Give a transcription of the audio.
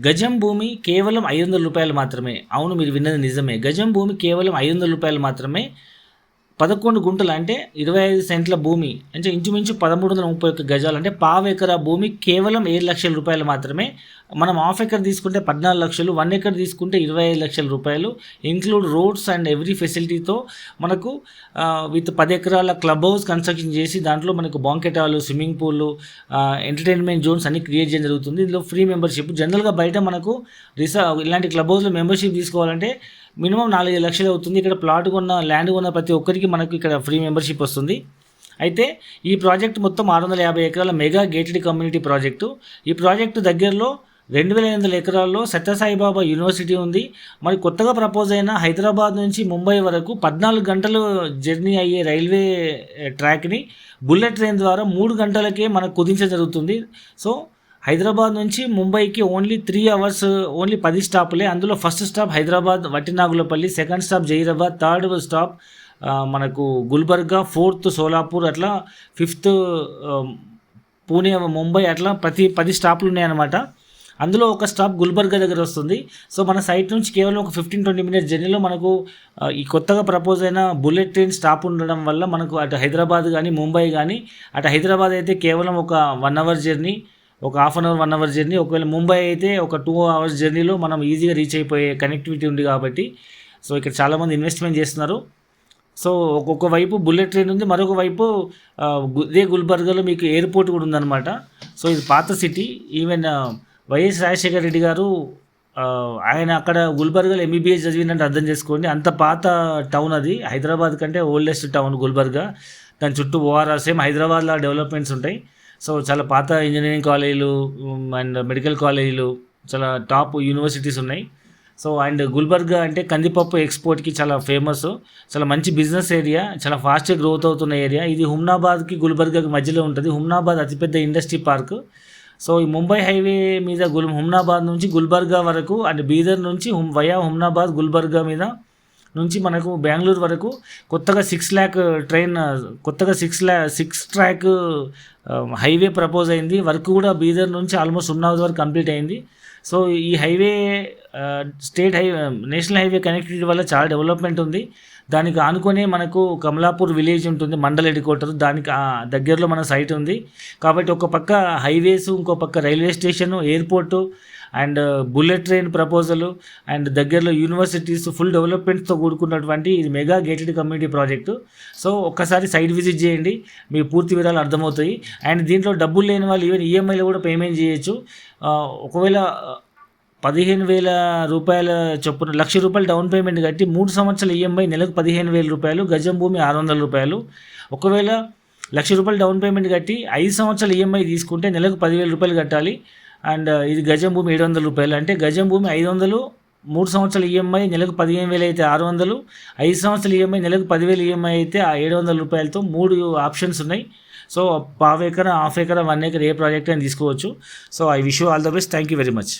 గజం భూమి కేవలం 500 రూపాయలు మాత్రమే. అవును, మీరు విన్నది నిజమే. గజం భూమి కేవలం 500 రూపాయలు మాత్రమే. 11 గుంటలు అంటే 25 సెంట్ల భూమి అంటే ఇంచుమించు 1331 గజాలు అంటే పావు ఎకరా భూమి కేవలం 7 లక్షల రూపాయలు మాత్రమే. మనం హాఫ్ ఎకర్ తీసుకుంటే 14 లక్షలు, 1 ఎకర్ తీసుకుంటే 25 లక్షల రూపాయలు, ఇంక్లూడ్ రోడ్స్ అండ్ ఎవ్రీ ఫెసిలిటీతో మనకు విత్ 10 ఎకరాల క్లబ్ హౌస్ కన్స్ట్రక్షన్ చేసి దాంట్లో మనకు banquet hall, swimming pool, entertainment Jones అన్ని క్రియేట్ చేయడం జరుగుతుంది. ఇందులో ఫ్రీ మెంబర్షిప్. జనరల్గా బయట మనకు ఇలాంటి క్లబ్ హౌస్లో మెంబర్షిప్ తీసుకోవాలంటే మినిమం 4-5 లక్షలు అవుతుంది. ఇక్కడ ప్లాట్ కొన్న, ల్యాండ్ కొన్న ప్రతి ఒక్కరికి మనకు ఇక్కడ ఫ్రీ మెంబర్షిప్ వస్తుంది. అయితే ఈ ప్రాజెక్ట్ మొత్తం 650 ఎకరాల మెగా గేటెడ్ కమ్యూనిటీ ప్రాజెక్టు. ఈ ప్రాజెక్టు దగ్గరలో 2800 ఎకరాల్లో సత్యసాయిబాబా యూనివర్సిటీ ఉంది. మరి కొత్తగా ప్రపోజ్ అయిన హైదరాబాద్ నుంచి ముంబై వరకు 14 గంటలు జర్నీ అయ్యే రైల్వే ట్రాక్ని బుల్లెట్ ట్రైన్ ద్వారా 3 గంటలకే మనకు కుదించడం జరుగుతుంది. సో హైదరాబాద్ నుంచి ముంబైకి ఓన్లీ 3 అవర్స్, ఓన్లీ 10 స్టాపులే. అందులో first stop Hyderabad Vattinagulapally, second stop Zaheerabad, third stop మనకు గుల్బర్గా, ఫోర్త్ సోలాపూర్, అట్లా ఫిఫ్త్ పూణే, ముంబై, అట్లా ప్రతి 10 స్టాపులు ఉన్నాయన్నమాట. అందులో ఒక స్టాప్ గుల్బర్గా దగ్గర వస్తుంది. సో మన సైట్ నుంచి కేవలం ఒక 15-20 మినిట్స్ జర్నీలో మనకు ఈ కొత్తగా ప్రపోజ్ అయిన బుల్లెట్ ట్రైన్ స్టాప్ ఉండడం వల్ల మనకు అటు హైదరాబాద్ కానీ ముంబై కానీ, అటు హైదరాబాద్ అయితే కేవలం ఒక 1 అవర్ జర్నీ, ఒక half an hour 1 hour journey, ఒకవేళ ముంబై అయితే ఒక 2 అవర్స్ జర్నీలో మనం ఈజీగా రీచ్ అయిపోయే కనెక్టివిటీ ఉంది కాబట్టి సో ఇక్కడ చాలామంది ఇన్వెస్ట్మెంట్ చేస్తున్నారు. సో ఒక్కొక్క వైపు బుల్లెట్ ట్రైన్ ఉంది, మరొక వైపు ఇదే గుల్బర్గాలో మీకు ఎయిర్పోర్ట్ కూడా ఉందన్నమాట. సో ఇది పాత city. Even YS Rajasekhara Reddy గారు ఆయన అక్కడ గుల్బర్గాలో ఎంబీబీఎస్ చదివినట్టు అర్థం చేసుకోండి. అంత పాత టౌన్ అది. హైదరాబాద్ కంటే ఓల్డెస్ట్ టౌన్ గుల్బర్గా. దాని చుట్టూ ఓఆర్ఆర్, సేమ్ హైదరాబాద్లో డెవలప్మెంట్స్ ఉంటాయి. సో చాలా పాత ఇంజనీరింగ్ కాలేజీలు అండ్ మెడికల్ కాలేజీలు, చాలా టాప్ యూనివర్సిటీస్ ఉన్నాయి. సో అండ్ గుల్బర్గా అంటే కందిపప్పు ఎక్స్పోర్ట్కి చాలా ఫేమస్. చాలా మంచి బిజినెస్ ఏరియా, చాలా ఫాస్ట్గా గ్రోత్ అవుతున్న ఏరియా. ఇది హుమ్నాబాద్కి గుల్బర్గాకి మధ్యలో ఉంటుంది. హుమ్నాబాద్ అతిపెద్ద ఇండస్ట్రీ పార్క్. సో ఈ ముంబై హైవే మీద హుమ్నాబాద్ నుంచి గుల్బర్గా వరకు అండ్ బీదర్ నుంచి వయా హుమ్నాబాద్ గుల్బర్గా మీద నుంచి మనకు బెంగళూరు వరకు కొత్తగా 6 lakh ట్రైన్, కొత్తగా 6 ట్రాక్ హైవే ప్రపోజ్ అయింది. వర్క్ కూడా బీదర్ నుంచి ఆల్మోస్ట్ ఉన్నాజ్ వరకు కంప్లీట్ అయింది. సో ఈ highway state highway, national highway connectivity వల్ల చాలా డెవలప్మెంట్ ఉంది. దానికి ఆనుకొనే మనకు కమలాపూర్ విలేజ్ ఉంటుంది, మండల్ హెడ్ క్వార్టర్. దానికి దగ్గరలో మన సైట్ ఉంది. కాబట్టి ఒక పక్క హైవేస్, ఇంకో పక్క railway station, airport and bullet train proposal and దగ్గరలో యూనివర్సిటీస్, ఫుల్ డెవలప్మెంట్స్తో కూడుకున్నటువంటి ఇది mega gated community project. So ఒక్కసారి సైట్ విజిట్ చేయండి, మీకు పూర్తి వివరాలు అర్థమవుతాయి. అండ్ దీంట్లో డబ్బులు లేని వాళ్ళు ఈవెన్ ఈఎంఐలో కూడా పేమెంట్ చేయొచ్చు. ఒకవేళ 15,000 రూపాయల చొప్పున ₹1,00,000 డౌన్ పేమెంట్ కట్టి 3 సంవత్సరాల ఈఎంఐ నెలకు 15,000 రూపాయలు, గజం భూమి 600 రూపాయలు. ఒకవేళ ₹1,00,000 డౌన్ పేమెంట్ కట్టి 5 సంవత్సరాల ఈఎంఐ తీసుకుంటే నెలకు 10,000 రూపాయలు కట్టాలి. అండ్ ఇది గజం భూమి 700 రూపాయలు. అంటే గజం భూమి 500, 3 సంవత్సరాల ఈఎంఐ నెలకు 15,000 అయితే 600, 5 సంవత్సరాల ఈఎంఐ నెలకు 10,000 ఈఎంఐ అయితే 700 రూపాయలతో 3 ఆప్షన్స్ ఉన్నాయి. సో పావు ఎకరా, హాఫ్ ఎకరా, 1 ఎకర్ ఏ ప్రాజెక్ట్ అని తీసుకోవచ్చు. So I wish you all the best. Thank you very much.